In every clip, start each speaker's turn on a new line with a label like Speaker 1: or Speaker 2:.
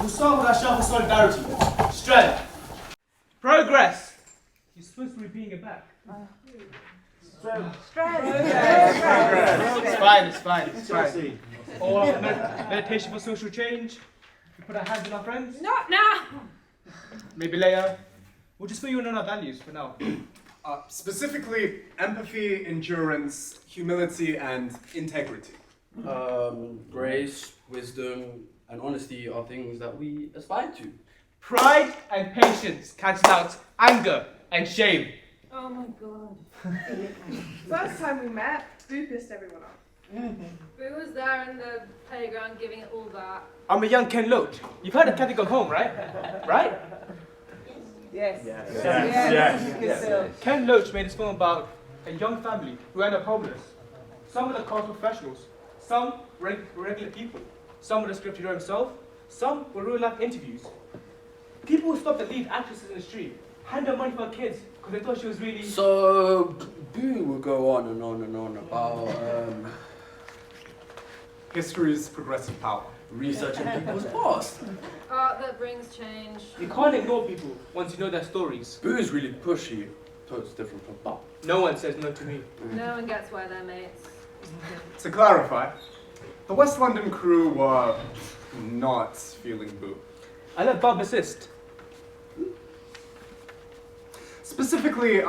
Speaker 1: We'll start with our show for solidarity. Strength. Progress. You're supposed to be repeating it back. Strength. It's fine. Or meditation for social change. We put our hands on our friends.
Speaker 2: Not now!
Speaker 1: Maybe later. We'll just put you in on our values for now.
Speaker 3: Specifically, empathy, endurance, humility, and integrity.
Speaker 4: Grace, wisdom, and honesty are things that we aspire to.
Speaker 1: Pride and patience cancel out anger and shame.
Speaker 2: Oh my god.
Speaker 5: First time we met, Boo pissed everyone off.
Speaker 2: Boo was there in the playground giving it all that.
Speaker 1: I'm a young Ken Loach. You've heard of Kathy Gone Home, right? Right?
Speaker 5: Yes.
Speaker 1: Ken Loach made this film about a young family who ended up homeless. Some of the cast professionals, some were regular people, some were the script hero himself, some were real life interviews. People would stop the lead actresses in the street, hand her money for her kids, because they thought she was really...
Speaker 4: So, Boo will go on and on and on about
Speaker 3: History's progressive power.
Speaker 4: researching people's past.
Speaker 2: Art that brings change.
Speaker 1: You can't ignore people once you know their stories.
Speaker 4: Boo is really pushy, totally different from Bob.
Speaker 1: No one says no to me.
Speaker 2: No one gets why they're mates.
Speaker 3: To clarify, the West London crew were not feeling Boo.
Speaker 1: I let Bob assist.
Speaker 3: Specifically,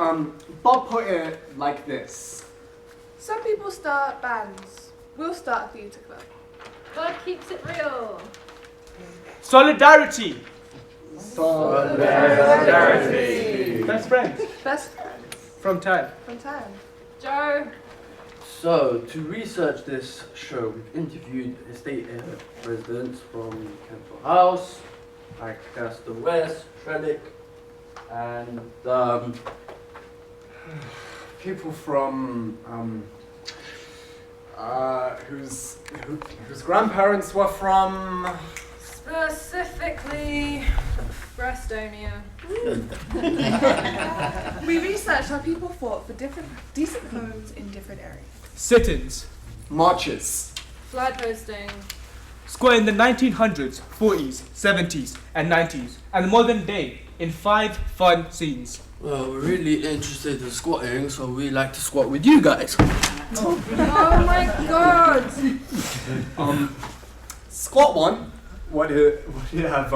Speaker 3: Bob put it like this.
Speaker 5: Some people start bands. We'll start a theatre club.
Speaker 2: God keeps it real.
Speaker 1: Solidarity.
Speaker 3: Solidarity.
Speaker 1: Best friends.
Speaker 5: Best friends.
Speaker 1: From time.
Speaker 5: From time.
Speaker 2: Joe.
Speaker 4: So, to research this show, we've interviewed estate residents from Campbell House, Lancaster West, Trellick, and
Speaker 3: People from whose grandparents were from.
Speaker 2: Specifically, Brestonia.
Speaker 5: We researched how people fought for different decent homes in different areas.
Speaker 1: Sit-ins.
Speaker 3: Marches.
Speaker 2: Flag posting.
Speaker 1: Square in the 1900s, 40s, 70s, and 90s, and the modern day in 5 fun scenes.
Speaker 4: well, we're really interested in squatting, so we like to squat with you guys.
Speaker 2: Oh my god!
Speaker 3: Squat one. What it have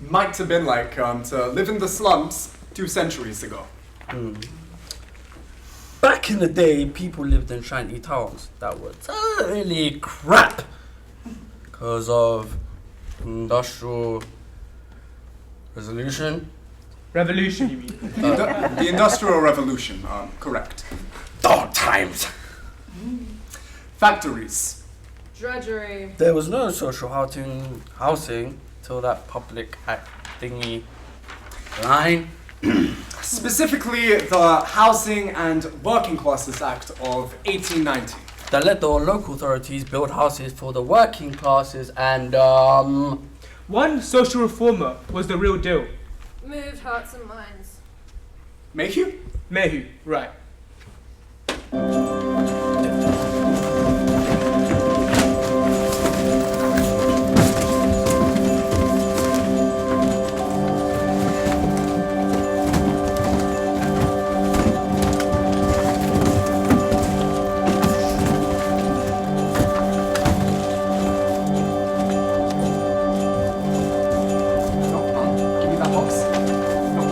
Speaker 3: might have been like to live in the slums 2 centuries ago.
Speaker 4: Back in the day, people lived in shanty towns that were totally crap because of industrial revolution.
Speaker 1: Revolution, you mean?
Speaker 3: The Industrial Revolution, correct.
Speaker 4: Dark times.
Speaker 3: Factories.
Speaker 2: Drudgery.
Speaker 4: There was no social housing till that public act thingy line.
Speaker 3: Specifically, the Housing and Working Classes Act of 1890.
Speaker 4: That let the local authorities build houses for the working classes and
Speaker 1: One social reformer was the real deal.
Speaker 2: Moved hearts and minds.
Speaker 3: Mayhew?
Speaker 1: Mayhew, right.
Speaker 3: Give me that box. No.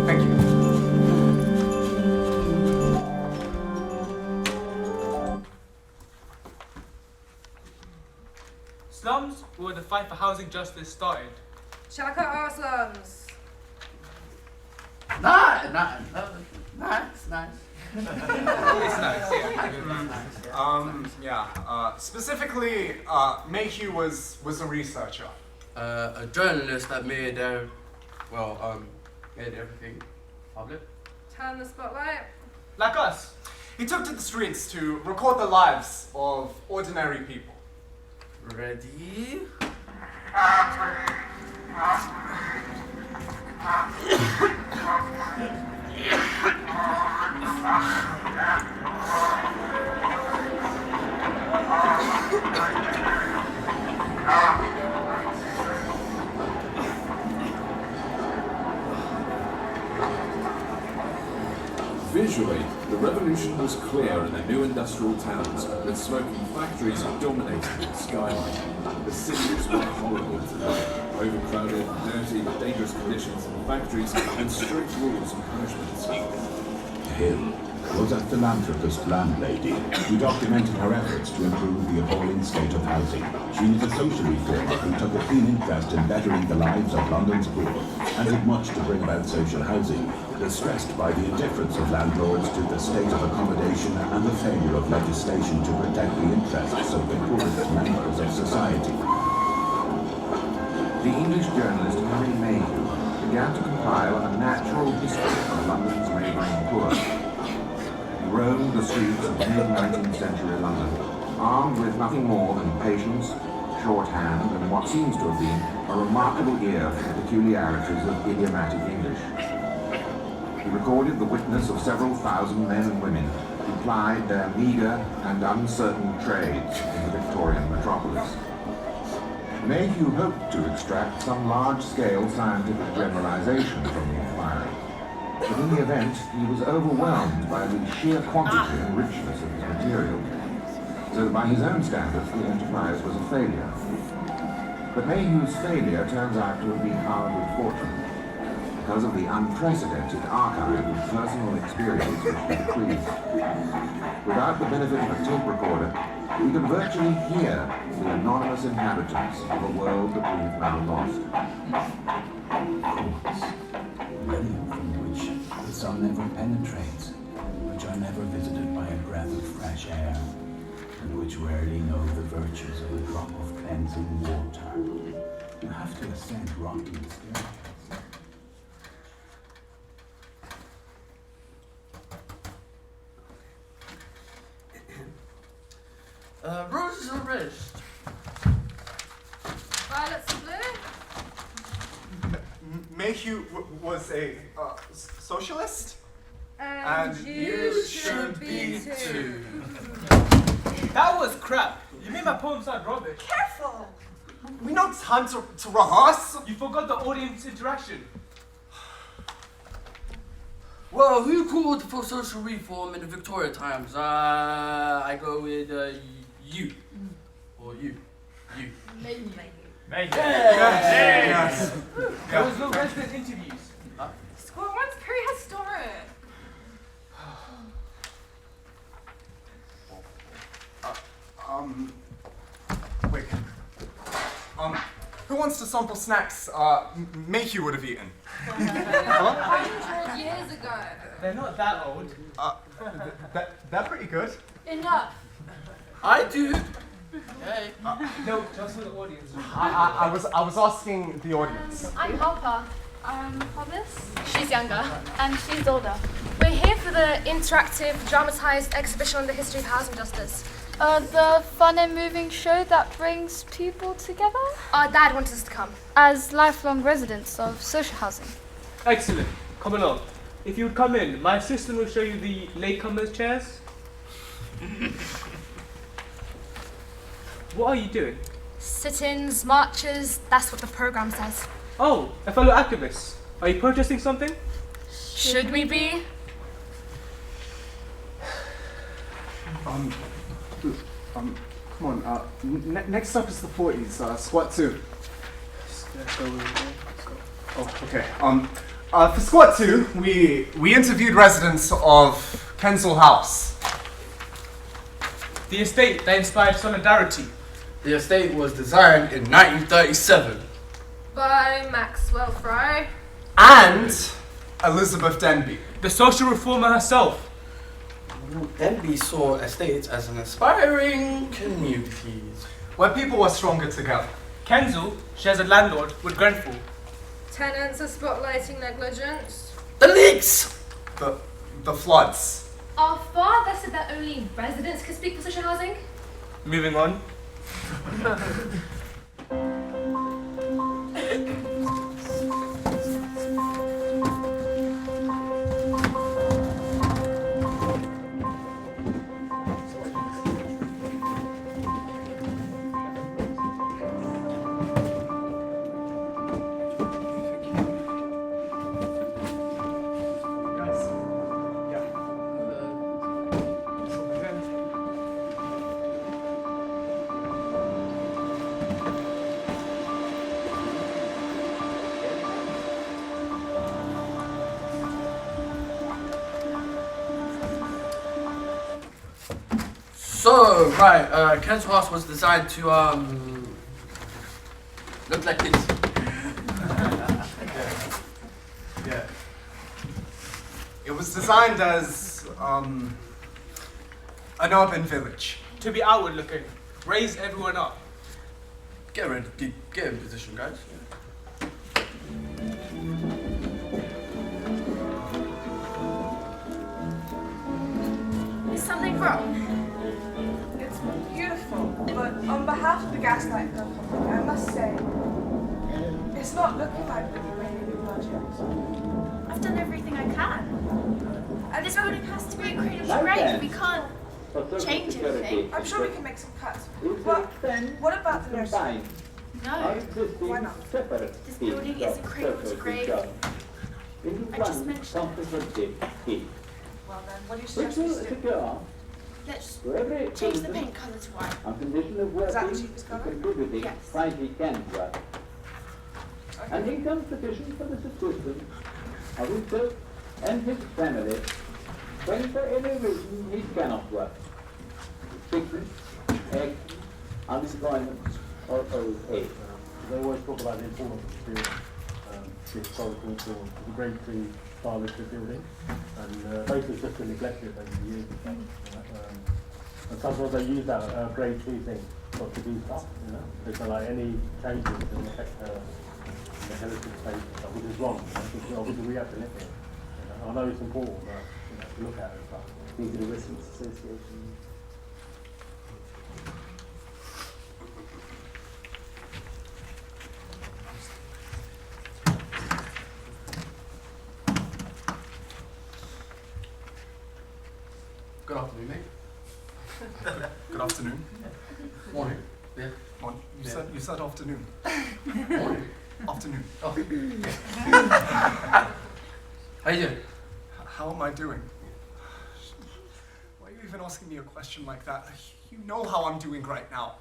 Speaker 3: Thank you.
Speaker 1: Slums were where the fight for housing justice started.
Speaker 2: Shaka our slums.
Speaker 4: nice.
Speaker 1: It's nice, yeah.
Speaker 3: Specifically, Mayhew was a researcher.
Speaker 4: A journalist that made made everything public.
Speaker 2: Turn the spotlight.
Speaker 1: Like us.
Speaker 3: He took to the streets to record the lives of ordinary people.
Speaker 4: Ready?
Speaker 6: Eventually, the revolution was clear in the new industrial towns, with smoking factories dominating the skyline. The cities were horrible to live, overcrowded, dirty, with dangerous conditions in factories, and strict rules and punishments.
Speaker 7: Hill was a philanthropist landlady who documented her efforts to improve the appalling state of housing. She was a social reformer who took a keen interest in bettering the lives of London's poor and did much to bring about social housing, distressed by the indifference of landlords to the state of accommodation and the failure of legislation to protect the interests of the poorest members of society.
Speaker 8: The English journalist Harry Mayhew began to compile a natural history of London's labouring poor. He roamed the streets of mid-19th century London, armed with nothing more than patience, shorthand, and what seems to have been a remarkable ear for the peculiarities of idiomatic English. He recorded the witness of several thousand men and women who plied their meagre and uncertain trades in the Victorian metropolis. Mayhew hoped to extract some large-scale scientific generalization from the inquiry, but in the event he was overwhelmed by the sheer quantity and richness of his material, so that by his own standards the enterprise was a failure. But Mayhew's failure turns out to have been hard with fortune, because of the unprecedented archive of personal experience which he bequeathed. Without the benefit of a tape recorder, we can virtually hear the anonymous inhabitants of a world that we have now lost.
Speaker 7: Courts, many of them which the sun never penetrates, which are never visited by a breath of fresh air, and which rarely know the virtues of a drop of cleansing water. You have to ascend rocky staircases.
Speaker 4: Roses are wrist.
Speaker 2: Violets are blue.
Speaker 3: Mayhew was a socialist?
Speaker 2: And you should be too.
Speaker 1: That was crap. You made my poem sound rubbish.
Speaker 5: Careful!
Speaker 3: We no time to rehearse.
Speaker 1: You forgot the audience interaction.
Speaker 4: Well, who called for social reform in the Victoria times? I go with you. Or you. You.
Speaker 2: Maybe.
Speaker 3: Yes.
Speaker 1: There was no resident interviews.
Speaker 5: Score one's prehistoric.
Speaker 3: Wait. Who wants to sample snacks Mayhew would have eaten?
Speaker 2: 100 years ago.
Speaker 1: They're not that old.
Speaker 3: They're pretty good.
Speaker 2: Enough.
Speaker 4: I do. Hey.
Speaker 1: No, just for the audience.
Speaker 3: I was asking the audience.
Speaker 9: I'm Harper. I'm Thomas. She's younger. And she's older. We're here for the interactive, dramatised exhibition on the history of housing justice.
Speaker 10: The fun and moving show that brings people together?
Speaker 9: Our dad wanted us to come.
Speaker 10: As lifelong residents of social housing.
Speaker 1: Excellent. Come along. If you would come in, my assistant will show you the latecomers chairs. What are you doing?
Speaker 9: Sit-ins, marches, that's what the programme says.
Speaker 1: Oh, a fellow activist. Are you protesting something?
Speaker 9: Should we be?
Speaker 3: Come on. Next up is the 40s. Squat 2. Oh, okay. For Squat 2, we interviewed residents of Kensal House.
Speaker 1: The estate that inspired solidarity.
Speaker 4: The estate was designed in 1937.
Speaker 2: By Maxwell Fry.
Speaker 3: And Elizabeth Denby.
Speaker 1: The social reformer herself.
Speaker 4: Denby saw estates as an inspiring communities.
Speaker 3: Where people were stronger together.
Speaker 1: Kensal shares a landlord with Grenfell.
Speaker 2: Tenants are spotlighting negligence.
Speaker 4: The leaks!
Speaker 3: The floods.
Speaker 9: Our father said that only residents can speak for social housing.
Speaker 1: Moving on.
Speaker 4: Oh, right. Ken's house was designed to, look like this.
Speaker 3: Yeah. It was designed as, an urban village.
Speaker 1: To be outward looking, raise everyone up.
Speaker 4: Get in position, guys.
Speaker 9: Is something wrong?
Speaker 5: It's beautiful, but on behalf of the Gaslight Company, I must say, it's not looking like the new project.
Speaker 9: I've done everything I can. And this building has to be a cradle to grave. We can't change anything.
Speaker 5: I'm sure we can make some cuts. What about the nursery?
Speaker 9: No.
Speaker 5: Why not?
Speaker 9: This building is a cradle to grave. I just mentioned it.
Speaker 5: Well then, what do you suggest we do?
Speaker 9: Let's change the paint colour to white.
Speaker 5: Is that the cheapest colour?
Speaker 9: Yes.
Speaker 11: And income sufficient for the subsistence of himself and his family when for any reason he cannot work. Sickness, egg, unemployment, or old age.
Speaker 12: They always talk about the importance of the historical for the Grade 3 stylistic building, and basically it's just been neglected over the years. And sometimes they use that Grade 3 thing not to do stuff, you know. It's like any changes can affect the heritage space, which is wrong. Obviously we have to live here. You know? I know it's important, but to look at it and stuff.
Speaker 11: These are the Residents Association.
Speaker 4: Good afternoon, mate.
Speaker 3: Good afternoon.
Speaker 4: Morning. Yeah.
Speaker 3: Morning. You said afternoon.
Speaker 4: Morning.
Speaker 3: Afternoon.
Speaker 4: Oh. How you doing?
Speaker 3: How am I doing? Why are you even asking me a question like that? You know how I'm doing right now.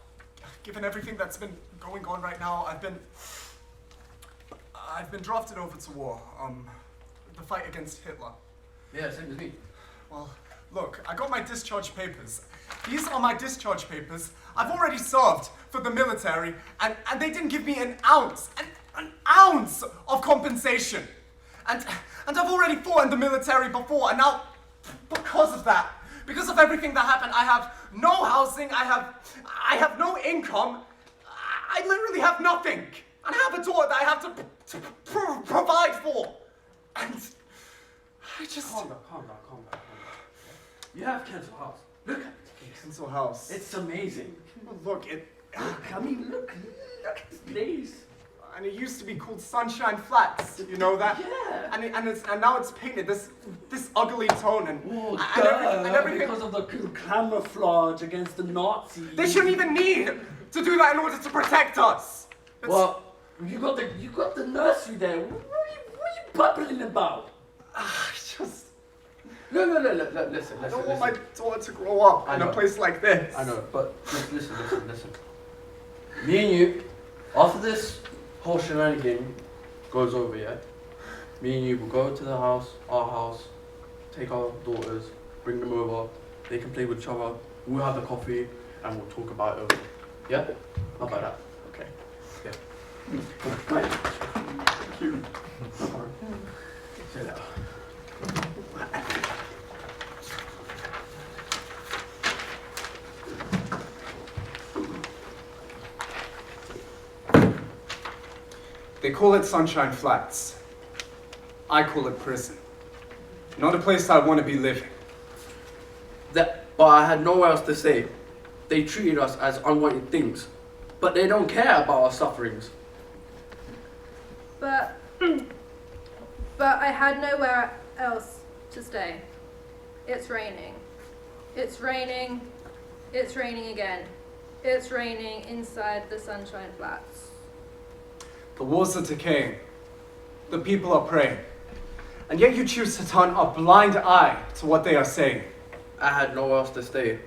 Speaker 3: Given everything that's been going on right now, I've been drafted over to war. The fight against Hitler.
Speaker 4: Yeah, same as me.
Speaker 3: Well, look, I got my discharge papers. These are my discharge papers. I've already served for the military, and they didn't give me an ounce of compensation. And I've already fought in the military before, and now, because of that, because of everything that happened, I have no housing, I have no income, I literally have nothing. And I have a daughter that I have to provide for. And I just...
Speaker 4: Calm down. You have Kensal House. Look at it.
Speaker 3: Kensal House.
Speaker 4: It's amazing.
Speaker 3: Look,
Speaker 4: I mean, look at this place.
Speaker 3: And it used to be called Sunshine Flats, you know that?
Speaker 4: Yeah.
Speaker 3: And now it's painted this ugly tone and everything.
Speaker 4: Because of the camouflage against the Nazis.
Speaker 3: They shouldn't even need to do that in order to protect us.
Speaker 4: Well, you got the nursery there. What are you babbling about?
Speaker 3: Just...
Speaker 4: No, listen.
Speaker 3: I don't want my daughter to grow up in a place like this.
Speaker 4: I know, but listen. Me and you, after this whole shenanigan goes over, yeah? Me and you will go to the house, our house, take our daughters, bring them over, they can play with each other, we'll have the coffee, and we'll talk about it over. Yeah? How about that? Okay. Yeah. Right. Thank you. Say that.
Speaker 3: They call it Sunshine Flats. I call it prison. Not a place I want to be living.
Speaker 4: But I had nowhere else to stay. They treated us as unwanted things. But they don't care about our sufferings.
Speaker 2: But I had nowhere else to stay. It's raining. It's raining. It's raining again. It's raining inside the Sunshine Flats.
Speaker 3: The walls are decaying. The people are praying. And yet you choose to turn a blind eye to what they are saying.
Speaker 4: I had nowhere else to stay.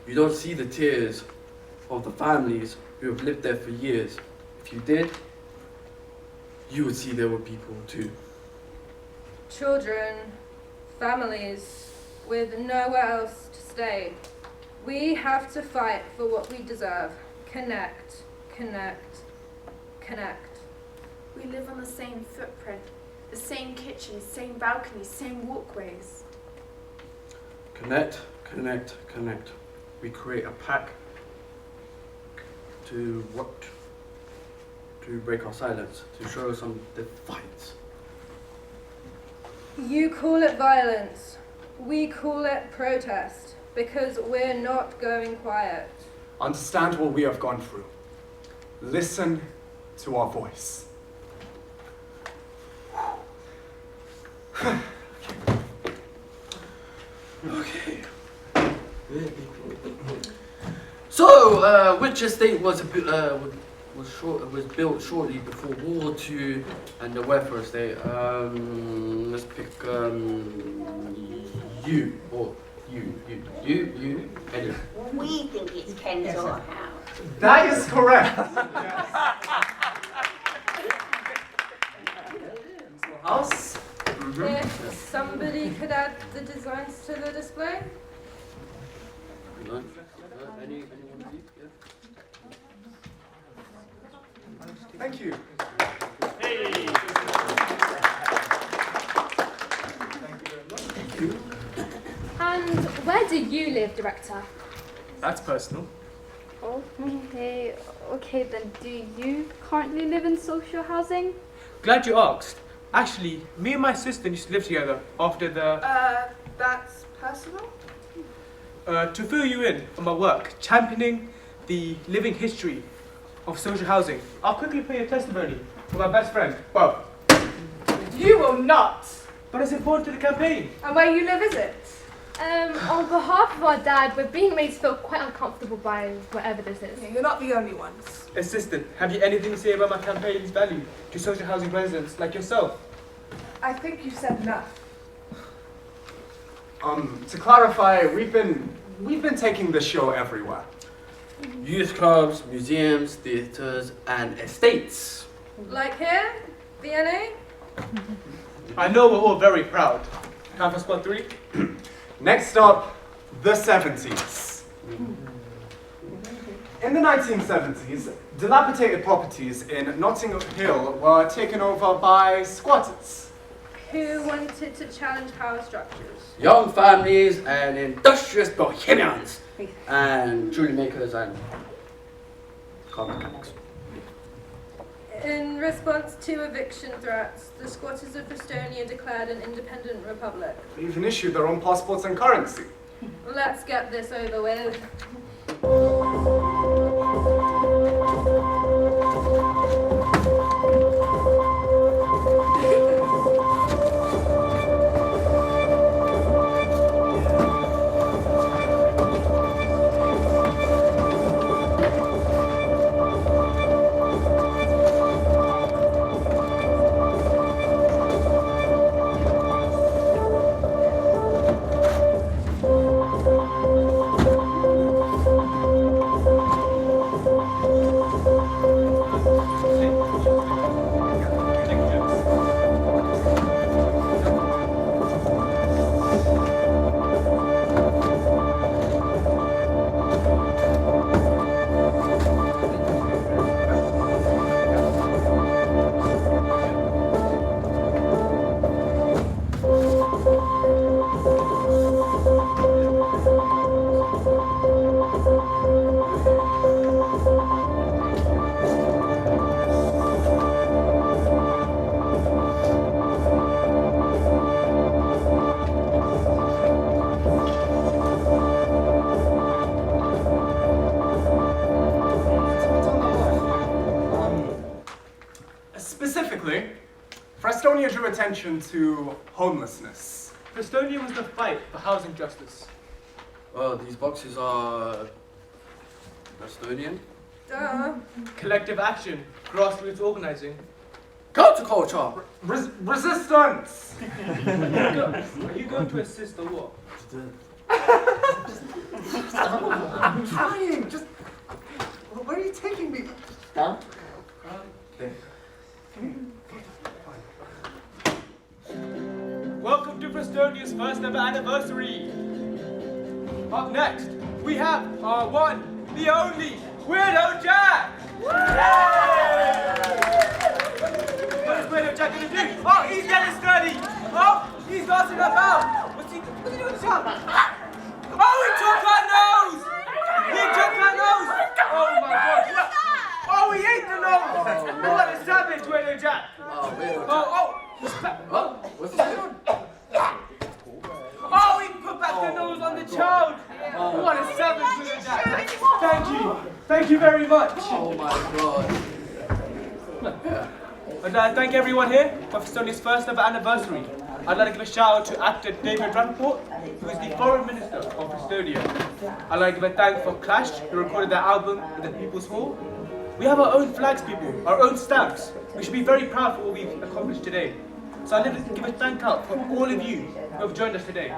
Speaker 4: You don't see the tears of the families who have lived there for years. If you did, you would see there were people too.
Speaker 2: Children, families with nowhere else to stay. We have to fight for what we deserve. Connect, connect, connect.
Speaker 5: We live on the same footprint, the same kitchens, same balconies, same walkways.
Speaker 4: Connect, connect, connect. We create a pack to what? To break our silence, to show some defiance.
Speaker 2: You call it violence. We call it protest, because we're not going quiet.
Speaker 3: Understand what we have gone through. Listen to our voice.
Speaker 4: Okay. So, which estate was built shortly before World War II, and the welfare estate? Let's pick you or you. Anyway.
Speaker 13: We think it's Kensal House.
Speaker 3: That is correct. House.
Speaker 2: If somebody could add the designs to the display.
Speaker 4: Anyone of you? Yeah.
Speaker 3: Thank you.
Speaker 1: Hey.
Speaker 3: Thank you.
Speaker 9: And where do you live, Director?
Speaker 1: That's personal.
Speaker 10: Okay then, do you currently live in social housing?
Speaker 1: Glad you asked. Actually, me and my sister used to live together after the...
Speaker 5: That's personal?
Speaker 1: to fill you in on my work, championing the living history of social housing, I'll quickly play a testimony from my best friend. Well,
Speaker 5: You will not!
Speaker 1: but it's important to the campaign.
Speaker 5: And where you live, is it?
Speaker 9: On behalf of our dad, we're being made to feel quite uncomfortable by whatever this is.
Speaker 5: You're not the only ones.
Speaker 1: Assistant, have you anything to say about my campaign's value to social housing residents like yourself?
Speaker 5: I think you've said enough.
Speaker 3: To clarify, we've been taking this show everywhere.
Speaker 4: Youth clubs, museums, theatres, and estates.
Speaker 2: Like here, VNA.
Speaker 1: I know we're all very proud. Time for squad 3?
Speaker 3: Next up, the 70s. In the 1970s, dilapidated properties in Notting Hill were taken over by squatters.
Speaker 2: Who wanted to challenge power structures?
Speaker 4: Young families and industrious bohemians and jewelry makers and car mechanics.
Speaker 2: In response to eviction threats, the squatters of Estonia declared an independent republic.
Speaker 3: They even issued their own passports and currency.
Speaker 2: Let's get this over with.
Speaker 3: Specifically, Estonia drew attention to homelessness.
Speaker 1: Estonia was the fight for housing justice.
Speaker 4: These boxes are Estonian.
Speaker 2: Duh.
Speaker 1: Collective action, grassroots organizing.
Speaker 4: Counterculture!
Speaker 3: Resistance!
Speaker 1: Are you going to assist or what?
Speaker 3: I'm trying, just... Where are you taking me?
Speaker 1: Down. Welcome to Estonia's first ever anniversary. Up next, we have our one, the only, Weirdo Jack! What is Weirdo Jack gonna do? Oh, he's getting sturdy! Oh, he's dancing about! What's he doing with his arm? Oh, he took her nose! He took her nose! Oh my God! Oh, he ate the nose! What a savage, Weirdo Jack!
Speaker 4: What's he doing?
Speaker 1: Oh, he put back the nose on the child! What a savage, Weirdo Jack! Thank you! Thank you very much!
Speaker 4: Oh my God.
Speaker 1: And thank everyone here for Estonia's first ever anniversary. I'd like to give a shout out to actor David Rappaport, who is the Foreign Minister of Estonia. I'd like to give a thank for Clash, who recorded their album in the People's Hall. We have our own flags, people, our own stamps. We should be very proud for what we've accomplished today. So I'd like to give a thank out for all of you who have joined us today.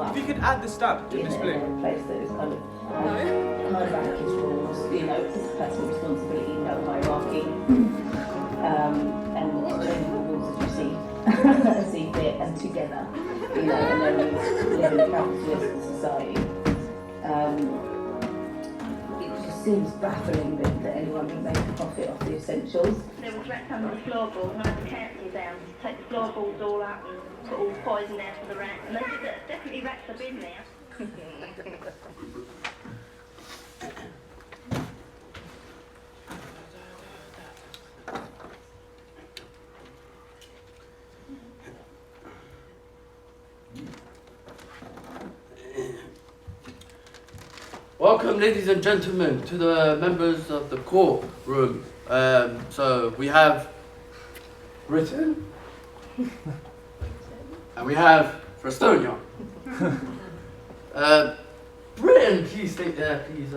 Speaker 1: If you could add the stamp to display.
Speaker 14: Hierarchy rules, personal responsibility, no hierarchy, and learning the rules as you see fit and together, and then we live in a capitalist society. It just seems baffling that anyone can make a profit off the essentials.
Speaker 15: There was rats under the floorboard, and I had to cancel down, take the floorboards all out and put all the poison out for the rats. And there's definitely rats have been there.
Speaker 4: Welcome, ladies and gentlemen, to the members of the courtroom. So we have Britain, and we have for Estonia. Britain, please state there. Please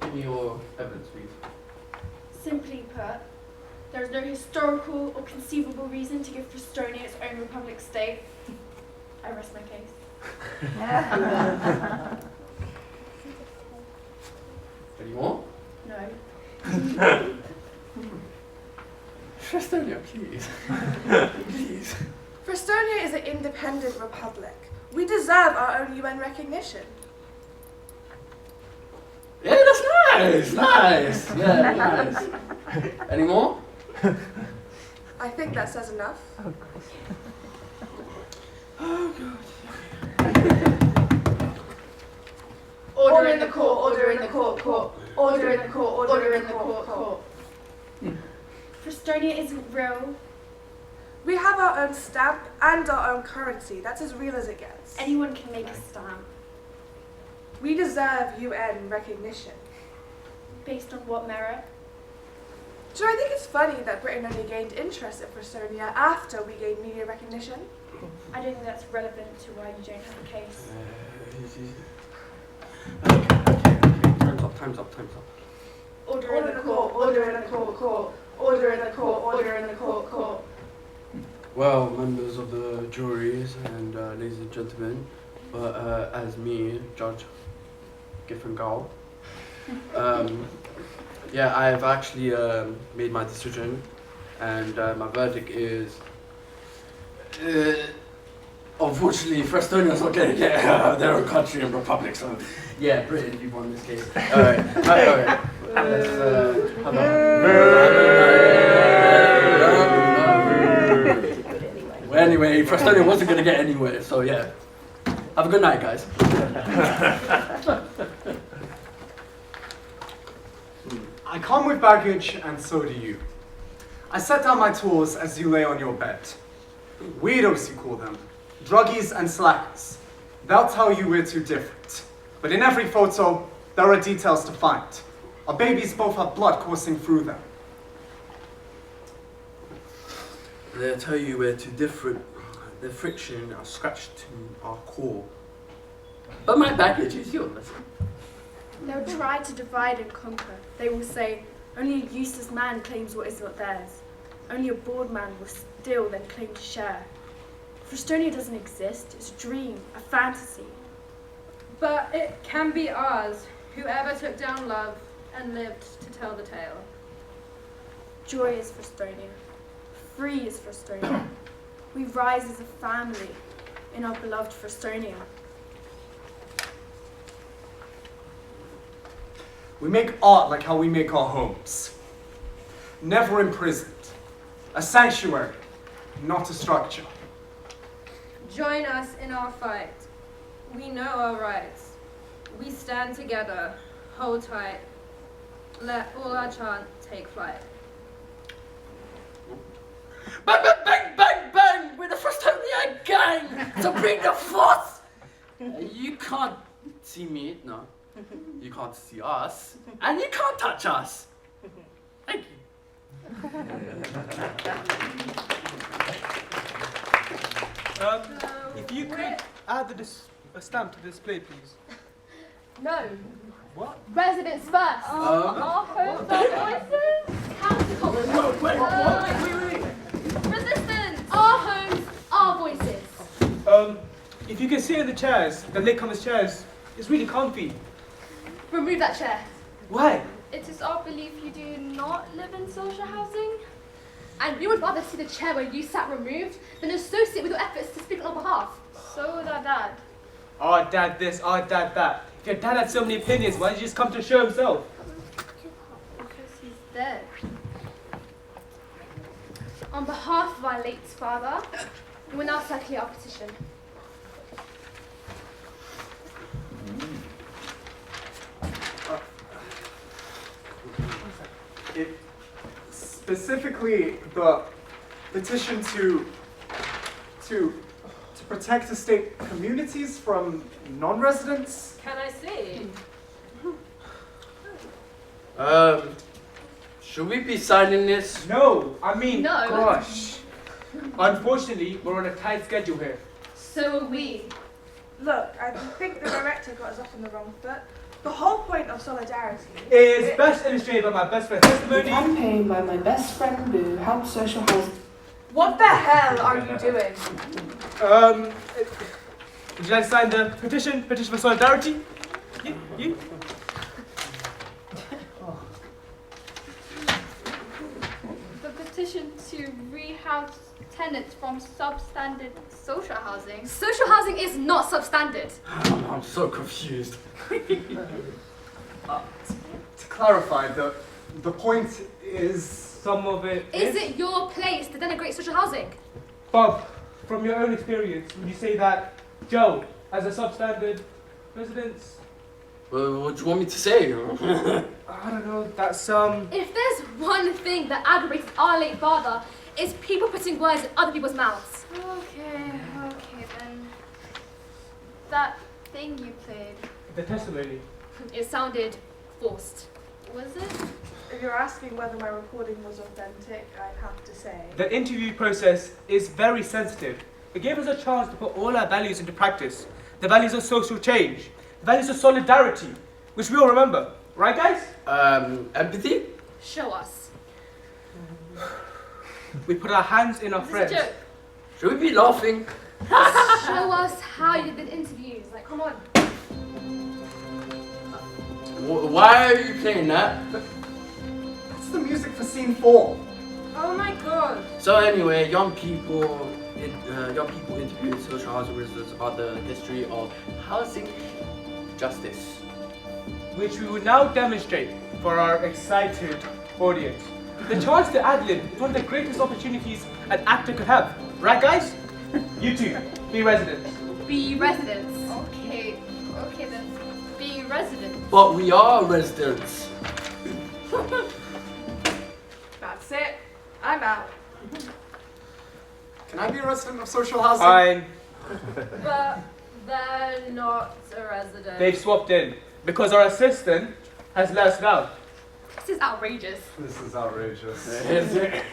Speaker 4: give me your evidence, please.
Speaker 10: Simply put, there is no historical or conceivable reason to give Estonia its own republic state. I rest my case.
Speaker 4: Any more?
Speaker 10: No.
Speaker 4: Estonia, please. Please.
Speaker 5: Estonia is an independent republic. We deserve our own UN recognition.
Speaker 4: Yeah, that's nice. Yeah, nice. Any more?
Speaker 5: I think that says enough.
Speaker 4: Oh God.
Speaker 10: Order in the court, order in the court, court. Order in the court, order in the court, court. Estonia isn't real.
Speaker 5: We have our own stamp and our own currency. That's as real as it gets.
Speaker 10: Anyone can make a stamp.
Speaker 5: We deserve UN recognition.
Speaker 10: Based on what merit?
Speaker 5: So I think it's funny that Britain only gained interest in Estonia after we gained media recognition.
Speaker 10: I don't think that's relevant to why you don't have a case.
Speaker 4: Okay. Time's up.
Speaker 10: Order in the court, order in the court, court. Order in the court, order in the court, court.
Speaker 4: Well, members of the juries and ladies and gentlemen, but as me, Judge Giffen Gao, yeah, I have actually made my decision, and my verdict is, unfortunately, Estonia's not going to get their own country and republic, so yeah, Britain, you won this case. Alright. Let's have Well, anyway, Estonia wasn't going to get anywhere, so yeah. Have a good night, guys.
Speaker 3: I come with baggage, and so do you. I set down my tools as you lay on your bed. Weirdos, you call them. Druggies and slackers. They'll tell you we're too different. But in every photo, there are details to find. Our babies both have blood coursing through them.
Speaker 4: They'll tell you we're too different. The friction are scratched to our core. But my baggage is yours.
Speaker 10: They'll try to divide and conquer. They will say, only a useless man claims what is not theirs. Only a bored man will steal, then claim to share. Estonia doesn't exist. It's a dream, a fantasy.
Speaker 2: But it can be ours, whoever took down love and lived to tell the tale.
Speaker 10: Joy is Frustonia. Free is Frustonia. We rise as a family in our beloved Frustonia.
Speaker 3: We make art like how we make our homes. Never imprisoned. A sanctuary, not a structure.
Speaker 2: Join us in our fight. We know our rights. We stand together. Hold tight. Let all our chant take flight.
Speaker 4: Bang, bang, bang, bang, bang! We're the Frustonia gang to bring the force! You can't see me, no. You can't see us. And you can't touch us. Thank you.
Speaker 1: If you could add a stamp to the display, please.
Speaker 9: No.
Speaker 1: What?
Speaker 9: Residents first. Our homes, our voices. Counterculture.
Speaker 1: Wait.
Speaker 9: Resistance. Our homes, our voices.
Speaker 1: If you can sit in the chairs, the latecomers' chairs, it's really comfy.
Speaker 9: Remove that chair.
Speaker 1: Why?
Speaker 9: It is our belief you do not live in social housing. And we would rather see the chair where you sat removed than associate with your efforts to speak on our behalf. So would our dad.
Speaker 1: Our dad this, our dad that. If your dad had so many opinions, why did you just come to show himself?
Speaker 9: Because he's dead. On behalf of our late father, we will now circulate our petition.
Speaker 3: Specifically, the petition to protect estate communities from non-residents.
Speaker 2: Can I see?
Speaker 4: Should we be signing this?
Speaker 1: No, I mean,
Speaker 9: No.
Speaker 1: gosh. Unfortunately, we're on a tight schedule here.
Speaker 9: So are we.
Speaker 5: Look, I think the director got us off on the wrong foot. The whole point of solidarity
Speaker 1: Is best illustrated by my best friend's testimony.
Speaker 16: Campaign by my best friend Boo helps social housing.
Speaker 5: What the hell are you doing?
Speaker 1: Would you like to sign the petition for solidarity? You?
Speaker 9: The petition to rehouse tenants from substandard social housing. Social housing is not substandard.
Speaker 4: I'm so confused.
Speaker 3: To clarify, the point is...
Speaker 1: Some of it
Speaker 9: Is it your place to denigrate social housing?
Speaker 1: Bob, from your own experience, would you say that Joe, as a substandard residence...
Speaker 4: Well, what do you want me to say?
Speaker 1: I don't know, that's
Speaker 9: If there's one thing that aggravates our late father, it's people putting words in other people's mouths. Okay then. That thing you played,
Speaker 1: the testimony.
Speaker 9: it sounded forced. Was it?
Speaker 5: If you're asking whether my recording was authentic, I'd have to say.
Speaker 1: The interview process is very sensitive. It gave us a chance to put all our values into practice. The values of social change, the values of solidarity, which we all remember. Right, guys?
Speaker 4: Empathy?
Speaker 9: Show us.
Speaker 1: We put our hands in our
Speaker 9: Is
Speaker 1: friends.
Speaker 9: this a joke?
Speaker 4: Should we be laughing?
Speaker 9: Show us how you did interviews. Like, come on.
Speaker 4: Why are you playing that?
Speaker 3: That's the music for scene 4.
Speaker 2: Oh my god.
Speaker 4: So anyway, young people interviewing social housing residents about the history of housing justice,
Speaker 1: Which we will now demonstrate for our excited audience. The chance to ad-lib is one of the greatest opportunities an actor could have. Right, guys? You two, be residents.
Speaker 9: Be residents. Okay then. Be residents.
Speaker 4: but we are residents.
Speaker 5: That's it. I'm out.
Speaker 3: Can I be a resident of social housing?
Speaker 1: Fine.
Speaker 2: But they're not a resident.
Speaker 1: They've swapped in because our assistant has let us know.
Speaker 9: This is outrageous.
Speaker 3: This is outrageous.
Speaker 4: Is it?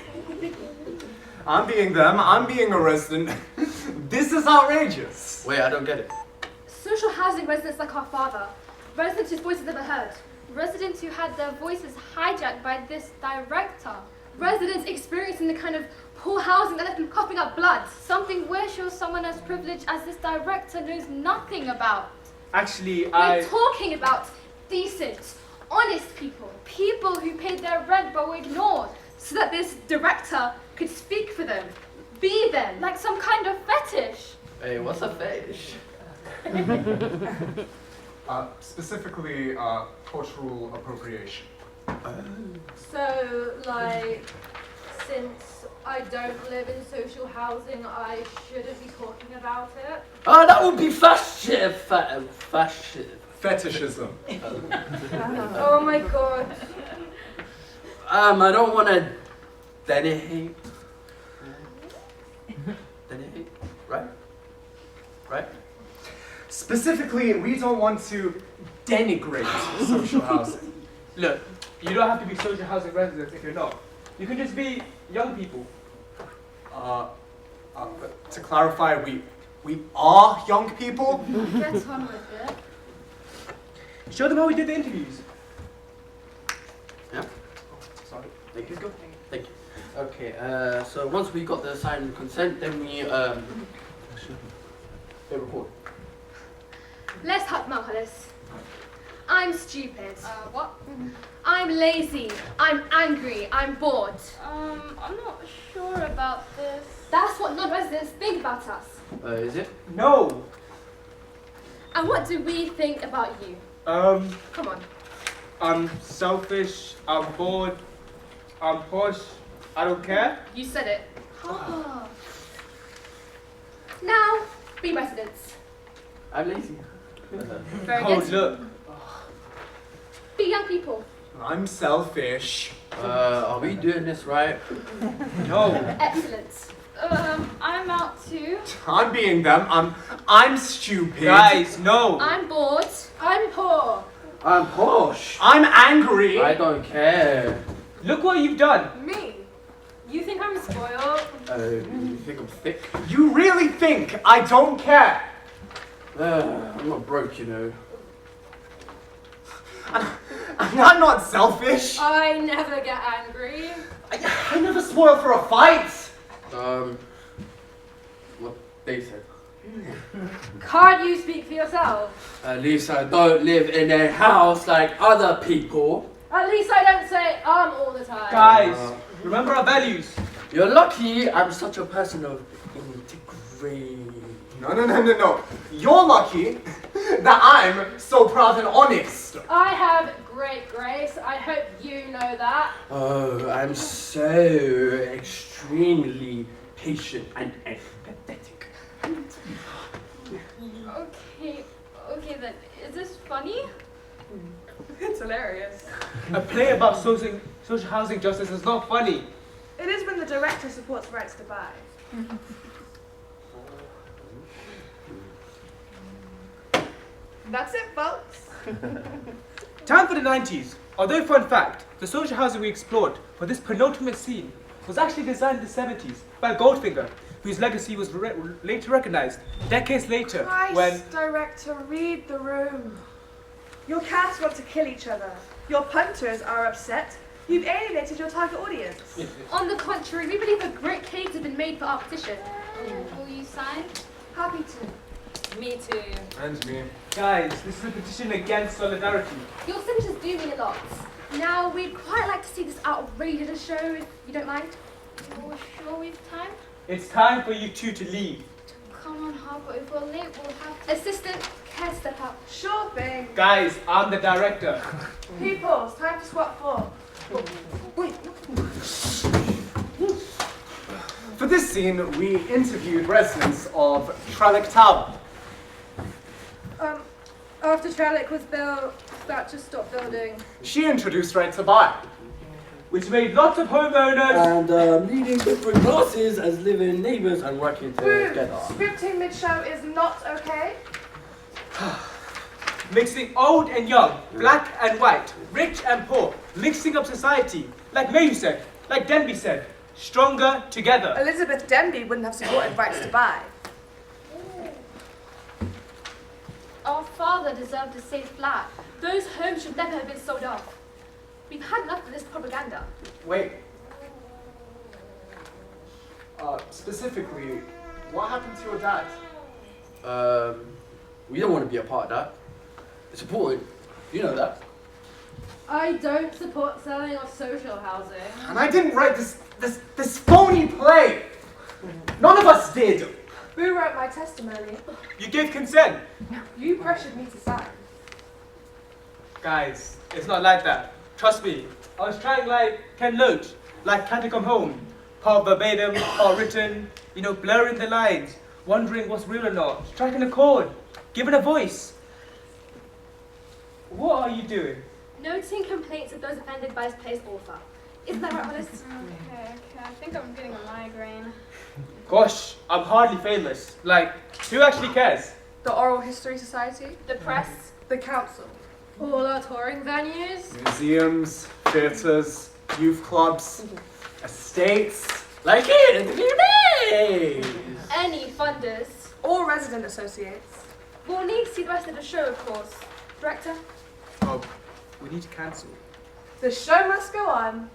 Speaker 3: I'm being them, I'm being a resident. This is outrageous.
Speaker 4: Wait, I don't get it.
Speaker 9: Social housing residents like our father. Residents whose voices never heard. Residents who had their voices hijacked by this director. Residents experiencing the kind of poor housing that left them coughing up blood. Something we're sure someone as privileged as this director knows nothing about.
Speaker 1: Actually,
Speaker 9: We're talking about decent, honest people. People who paid their rent but were ignored. so that this director could speak for them, be them, like some kind of fetish.
Speaker 4: Hey, what's a fetish?
Speaker 3: Specifically, cultural appropriation.
Speaker 2: So, like, since I don't live in social housing, I shouldn't be talking about it.
Speaker 4: Oh, that would be
Speaker 3: Fetishism.
Speaker 2: Oh my god.
Speaker 4: I don't want to denihate. Denihate, right? Right?
Speaker 3: Specifically, we don't want to denigrate social housing.
Speaker 1: Look, you don't have to be social housing residents if you're not. You can just be young people.
Speaker 3: But to clarify, we are young people.
Speaker 9: Get on with it.
Speaker 1: Show them how we did the interviews.
Speaker 4: Yeah.
Speaker 3: Sorry.
Speaker 4: Thank you. Thank you. Okay. So once we got the signed consent, then we record.
Speaker 9: Let's hop Marcellus. I'm stupid.
Speaker 2: What?
Speaker 9: I'm lazy. I'm angry. I'm bored.
Speaker 2: I'm not sure about this.
Speaker 9: That's what non-residents think about us.
Speaker 4: Is it?
Speaker 1: No.
Speaker 9: And what do we think about you?
Speaker 2: Come on.
Speaker 1: I'm selfish, I'm bored, I'm posh, I don't care.
Speaker 2: You said it.
Speaker 9: Now, be residents.
Speaker 4: I'm lazy.
Speaker 2: Very
Speaker 1: Oh,
Speaker 2: good.
Speaker 1: look.
Speaker 9: Be young people.
Speaker 3: I'm selfish.
Speaker 4: Are we doing this right?
Speaker 1: No.
Speaker 9: Excellent.
Speaker 2: I'm out too.
Speaker 3: I'm being them. I'm stupid.
Speaker 1: Guys, no.
Speaker 9: I'm bored. I'm poor.
Speaker 4: I'm posh.
Speaker 3: I'm angry.
Speaker 4: I don't care.
Speaker 1: Look what you've done.
Speaker 2: Me? You think I'm spoiled?
Speaker 4: You think I'm thick?
Speaker 3: You really think I don't care?
Speaker 4: I'm not broke, you know.
Speaker 3: I'm not selfish.
Speaker 2: I never get angry.
Speaker 3: I never spoil for a fight.
Speaker 4: What they said.
Speaker 2: Can't you speak for yourself?
Speaker 4: At least I don't live in a house like other people.
Speaker 2: At least I don't say all the time.
Speaker 1: Guys, remember our values.
Speaker 4: You're lucky I'm such a person of integrity.
Speaker 3: No. You're lucky that I'm so proud and honest.
Speaker 2: I have great grace. I hope you know that.
Speaker 4: Oh, I'm so extremely patient and empathetic.
Speaker 2: Okay then. Is this funny? It's hilarious.
Speaker 1: A play about social housing justice is not funny.
Speaker 5: It is when the director supports rights to buy. That's it, folks.
Speaker 1: Time for the 90s. Although, fun fact, the social housing we explored for this penultimate scene was actually designed in the 70s by Goldfinger, whose legacy was later recognized decades later when...
Speaker 5: Director, read the room. Your cats want to kill each other. Your punters are upset. You've alienated your target audience.
Speaker 9: On the contrary, we believe a great case has been made for our petition.
Speaker 2: Will you sign?
Speaker 5: Happy to.
Speaker 2: Me too.
Speaker 3: And me.
Speaker 1: Guys, this is a petition against solidarity.
Speaker 9: Your signatures do mean a lot. Now, we'd quite like to see this outrageous show, if you don't mind.
Speaker 2: You're sure we've time?
Speaker 1: It's time for you two to leave.
Speaker 2: Come on, Harper. If we're late, we'll have to...
Speaker 9: Assistant, care to step up.
Speaker 5: Sure thing.
Speaker 1: Guys, I'm the director.
Speaker 5: People, it's time to squat for.
Speaker 3: For this scene, we interviewed residents of Trellick Tower.
Speaker 2: After Trellick was built, that just stopped building.
Speaker 3: She introduced Right to Buy,
Speaker 1: which made lots of homeowners
Speaker 4: and leading different classes as living neighbours and working together.
Speaker 5: Scripting mid-show is not okay.
Speaker 1: mixing old and young, black and white, rich and poor, mixing up society, like Mayu said, like Denby said, stronger together.
Speaker 5: Elizabeth Denby wouldn't have supported Rights to Buy.
Speaker 9: Our father deserved a safe flat. Those homes should never have been sold off. We've had enough of this propaganda.
Speaker 3: Wait. Specifically, what happened to your dad?
Speaker 4: We don't want to be a part of that. It's important. You know that.
Speaker 2: I don't support selling of social housing.
Speaker 3: And I didn't write this phony play. None of us did.
Speaker 5: Who wrote my testimony?
Speaker 1: You gave consent.
Speaker 5: You pressured me to sign.
Speaker 1: Guys, it's not like that. Trust me. I was trying like Ken Loach, like Can't You Come Home. Part verbatim, part written, blurring the lines, wondering what's real or not, striking a chord, giving a voice. What are you doing?
Speaker 9: Noting complaints of those offended by his play's author. Isn't that right, Hollis?
Speaker 2: Okay. I think I'm getting a migraine.
Speaker 1: Gosh, I'm hardly famous. Like, who actually cares?
Speaker 5: The Oral History Society?
Speaker 9: The press?
Speaker 5: The council?
Speaker 2: All our touring venues?
Speaker 3: Museums, theatres, youth clubs, estates.
Speaker 4: Like it in the few days.
Speaker 9: Any funders?
Speaker 5: All resident associates?
Speaker 9: We'll need to see the rest of the show, of course. Director?
Speaker 1: Oh, we need to cancel.
Speaker 5: The show must go on.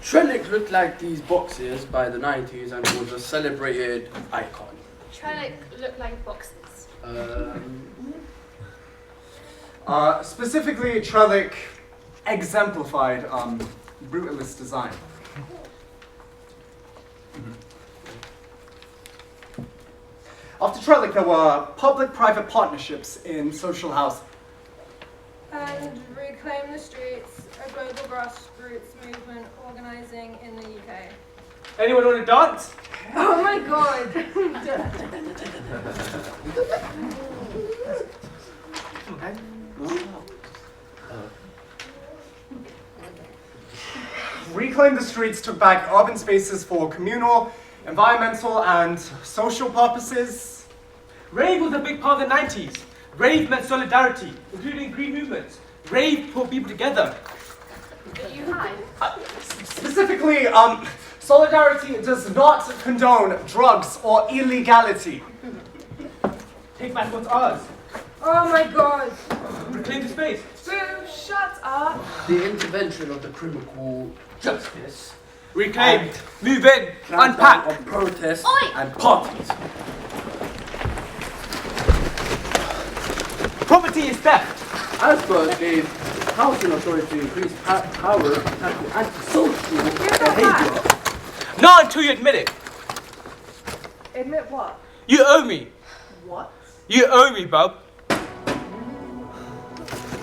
Speaker 4: Trellick looked like these boxes by the 90s and was a celebrated icon.
Speaker 9: Trellick looked like boxes.
Speaker 3: Specifically, Trellick exemplified brutalist design. After Trellick, there were public-private partnerships in social housing.
Speaker 2: And Reclaim the Streets, a global grassroots movement organising in the UK.
Speaker 1: Anyone want to dance?
Speaker 2: Oh my god!
Speaker 3: Reclaim the Streets took back urban spaces for communal, environmental, and social purposes.
Speaker 1: Rave was a big part of the 90s. Rave meant solidarity, including green movements. Rave put people together.
Speaker 9: Are you high?
Speaker 3: Specifically, solidarity does not condone drugs or illegality.
Speaker 1: Take back what's ours.
Speaker 2: Oh my god!
Speaker 1: Reclaim the space.
Speaker 5: Boo, shut up!
Speaker 4: The intervention of the criminal justice.
Speaker 1: Reclaim, move in, unpack.
Speaker 4: Of protests
Speaker 9: Oi!
Speaker 4: and parties.
Speaker 1: Property is theft.
Speaker 4: Asperg gave housing authority increased power to tackle antisocial behavior.
Speaker 1: Not until you admit it.
Speaker 5: Admit what?
Speaker 1: You owe me.
Speaker 5: What?
Speaker 1: You owe me, bub.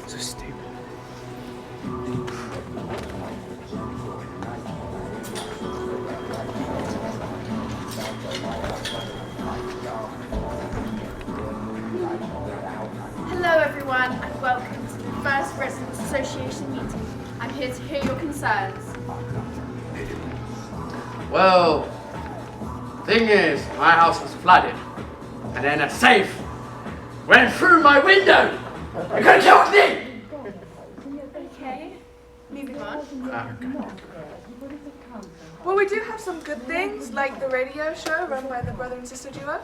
Speaker 1: So stupid.
Speaker 10: Hello everyone and welcome to the first Residents Association meeting. I'm here to hear your concerns.
Speaker 4: Well, thing is, my house was flooded, and then a safe went through my window. It could have killed me.
Speaker 10: Okay, moving on.
Speaker 5: Well, we do have some good things, like the radio show run by the brother and sister duo.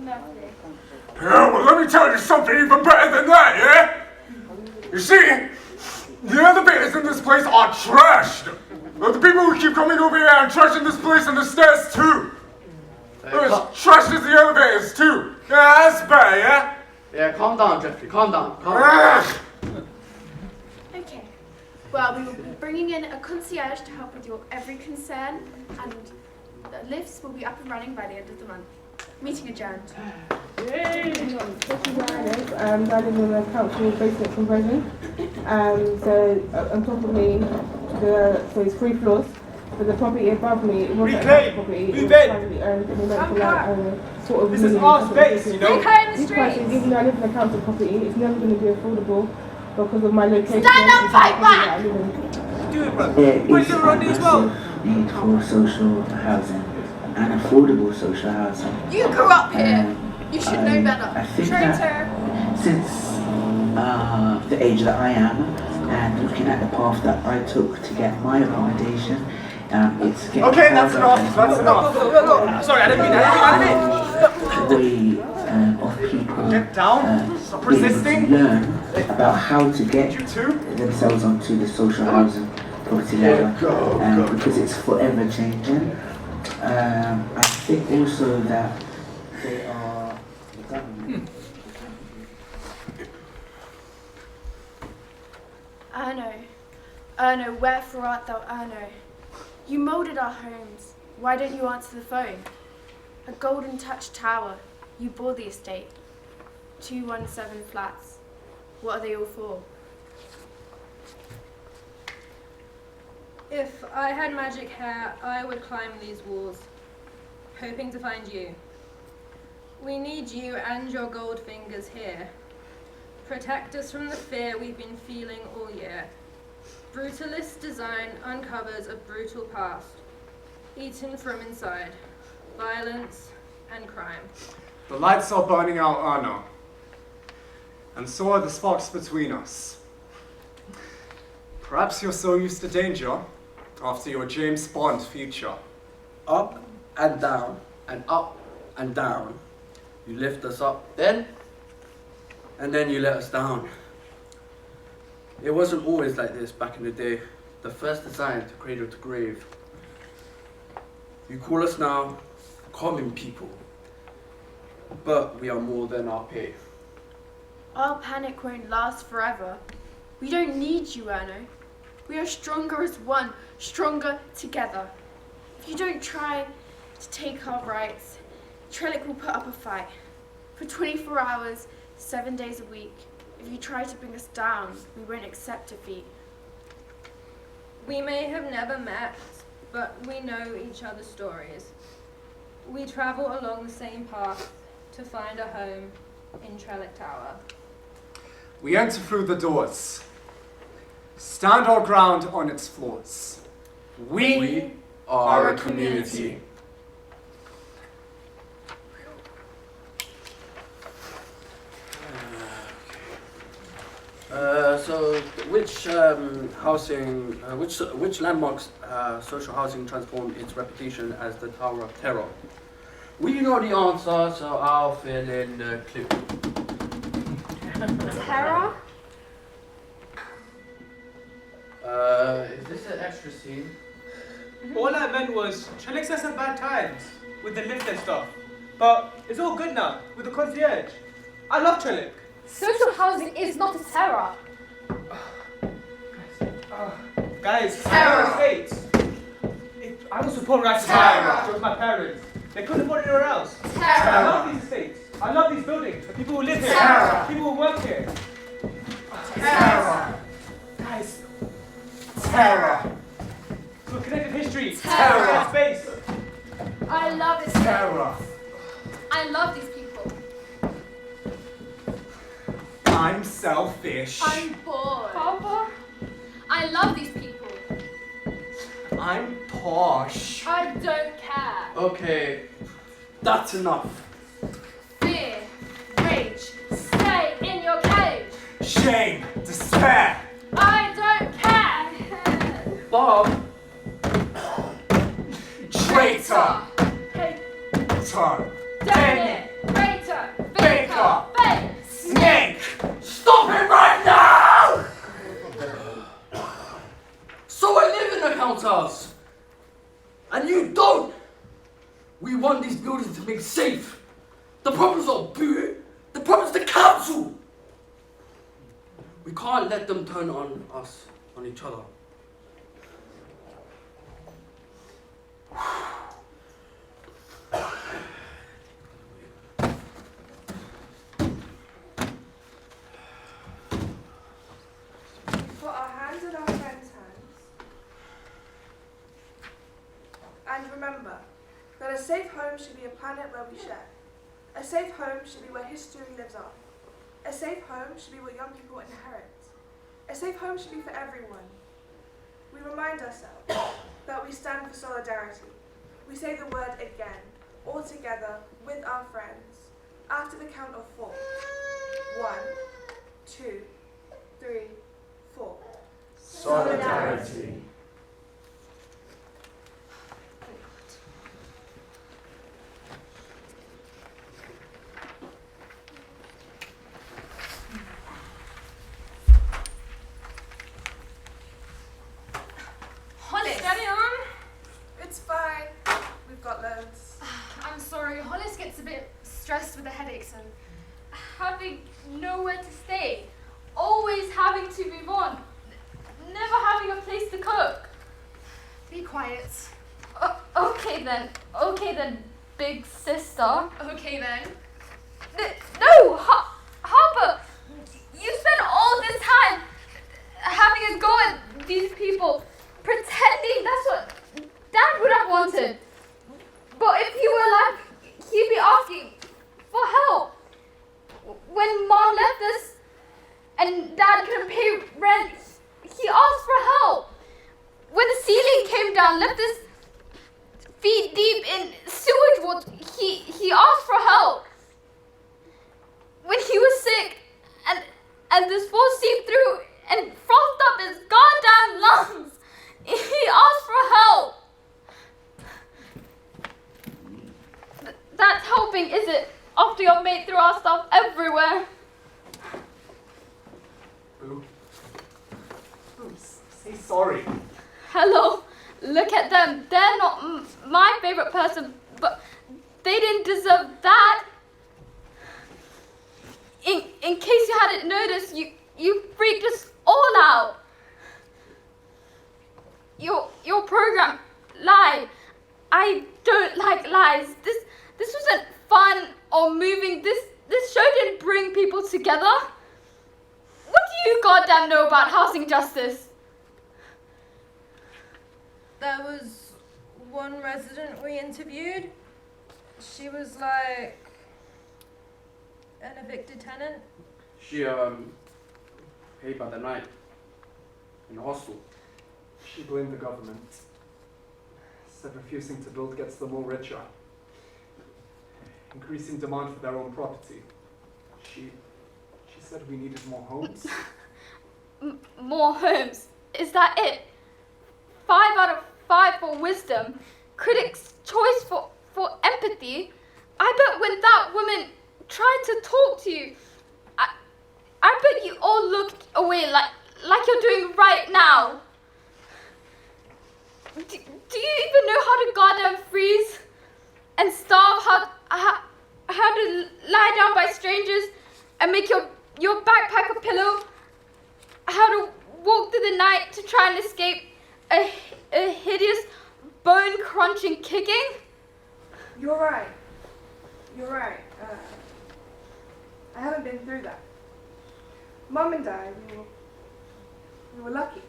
Speaker 10: Lovely.
Speaker 3: Yeah, well, let me tell you something even better than that, yeah? You see, the elevators in this place are trashed. The people who keep coming over here and trashing this place and the stairs too. They're as trashed as the elevators too. Yeah, that's bad, yeah?
Speaker 4: Yeah, calm down, Jeffrey. Calm down. Calm down.
Speaker 10: Okay, Well, we will be bringing in a concierge to help with your every concern, and the lifts will be up and running by the end of the month. Meeting adjourned.
Speaker 16: I live in a council basement conversion. So on top of me, so it's 3 floors. But the property above me, it wasn't a property. It was privately owned, and we went for like sort of.
Speaker 1: This is our space, you know.
Speaker 16: This person, even though I live in a council property, it's never going to be affordable because of my location.
Speaker 10: Stand up, fight back!
Speaker 1: Do it, bro.
Speaker 17: There
Speaker 1: Wait,
Speaker 17: is
Speaker 1: you're running as well.
Speaker 17: a need for social housing and affordable social housing.
Speaker 10: You grew up here. You should know
Speaker 17: I
Speaker 10: better.
Speaker 17: think
Speaker 10: Traitor.
Speaker 17: that since the age that I am and looking at the path that I took to get my accommodation, it's getting
Speaker 3: Okay, that's
Speaker 17: harder
Speaker 3: enough. That's enough.
Speaker 1: Look. Sorry, I didn't mean that.
Speaker 17: way of people
Speaker 3: Get down. Stop
Speaker 17: being able to
Speaker 3: resisting.
Speaker 17: learn about how to get themselves onto the social housing property ladder, because it's forever changing. I think also that they are the government.
Speaker 10: Erno, wherefore art thou, Erno? You moulded our homes. Why don't you answer the phone? A golden touch tower. You bought the estate. 217 flats. What are they all for?
Speaker 2: If I had magic hair, I would climb these walls, hoping to find you. We need you and your gold fingers here. Protect us from the fear we've been feeling all year. Brutalist design uncovers a brutal past, eaten from inside, violence and crime.
Speaker 3: The lights are burning out, Erno. And so are the sparks between us. Perhaps you're so used to danger after your James Bond future.
Speaker 4: Up and down, and up and down. You lift us up then, and then you let us down. It wasn't always like this back in the day. The first design to cradle to grave. You call us now common people, but we are more than our pay.
Speaker 10: Our panic won't last forever. We don't need you, Erno. We are stronger as one, stronger together. If you don't try to take our rights, Trellick will put up a fight. For 24 hours, 7 days a week. If you try to bring us down, we won't accept defeat.
Speaker 2: We may have never met, but we know each other's stories. We travel along the same path to find a home in Trellick Tower.
Speaker 3: We enter through the doors, stand our ground on its floors. We are a community.
Speaker 4: So, which which landmarks social housing transformed its reputation as the Tower of Terror? We know the answer, so I'll fill in the clue.
Speaker 9: Terror?
Speaker 4: Is this an extra scene?
Speaker 1: All I meant was, Trellick's had some bad times with the lift and stuff. But it's all good now with the concierge. I love Trellick.
Speaker 9: Social housing is not a terror.
Speaker 1: Guys,
Speaker 9: Terror.
Speaker 1: estates. I was support right to buy it with my parents. They couldn't afford anywhere else.
Speaker 9: Terror.
Speaker 1: I love these estates. I love these buildings. The people who live here.
Speaker 9: Terror.
Speaker 1: People who work here.
Speaker 3: Terror. Guys, terror.
Speaker 1: To a connected history.
Speaker 9: Terror.
Speaker 1: Space.
Speaker 9: I love it.
Speaker 3: Terror.
Speaker 9: I love these people.
Speaker 3: I'm selfish.
Speaker 9: I'm bored. Papa? I love these people.
Speaker 3: I'm posh.
Speaker 9: I don't care.
Speaker 4: Okay, that's enough.
Speaker 9: Fear, rage, stay in your cage.
Speaker 3: Shame, despair.
Speaker 9: I don't care.
Speaker 4: Bob.
Speaker 3: Traitor.
Speaker 9: Hey,
Speaker 3: Turn.
Speaker 9: damn it. Traitor,
Speaker 3: Baker.
Speaker 9: fake,
Speaker 3: Snake.
Speaker 4: Stop it right now! So I live in a council house, and you don't. We want these buildings to be safe. The problem's not Boo. The problem's the council. We can't let them turn on us on each other.
Speaker 5: Put our hands in our friends' hands. And remember that a safe home should be a planet where we share. A safe home should be where history lives on. A safe home should be what young people inherit. A safe home should be for everyone. We remind ourselves that we stand for solidarity. We say the word again, all together, with our friends, after the count of 4. 1, 2, 3, 4.
Speaker 3: Solidarity.
Speaker 2: Hollis! Steady on!
Speaker 5: It's fine. We've got loads.
Speaker 9: I'm sorry, Hollis gets a bit stressed with the headaches and having nowhere to stay. Always having to move on. Never having a place to cook.
Speaker 2: Be quiet.
Speaker 9: Okay then, big sister.
Speaker 2: Okay then.
Speaker 9: No, Harper, you spent all this time having a go at these people, pretending that's what Dad would have wanted. But if he were alive, he'd be asking for help. When Mom left us and Dad couldn't pay rent, he asked for help. When the ceiling came down, left us feet deep in sewage water, he asked for help. When he was sick and this force seeped through and frothed up his goddamn lungs, he asked for help. That's helping, is it? After your mate threw our stuff everywhere.
Speaker 3: Boo. Boo, say sorry.
Speaker 9: Hello, look at them. They're not my favorite person, but they didn't deserve that. In case you hadn't noticed, you freaked us all out. Your program lied. I don't like lies. This wasn't fun or moving. This show didn't bring people together. What do you goddamn know about housing justice?
Speaker 2: There was one resident we interviewed. She was like an evicted tenant.
Speaker 4: She paid by the night in the hostel.
Speaker 3: She blamed the government. Said refusing to build gets them all richer. Increasing demand for their own property. She said we needed more homes.
Speaker 9: More homes? Is that it? 5 out of 5 for wisdom. Critics' choice for empathy. I bet when that woman tried to talk to you, I bet you all looked away like you're doing right now. Do you even know how to goddamn freeze and starve? How to lie down by strangers and make your backpack a pillow? How to walk through the night to try and escape a hideous bone-crunching kicking?
Speaker 5: You're right. I haven't been through that. Mum and I, we were lucky.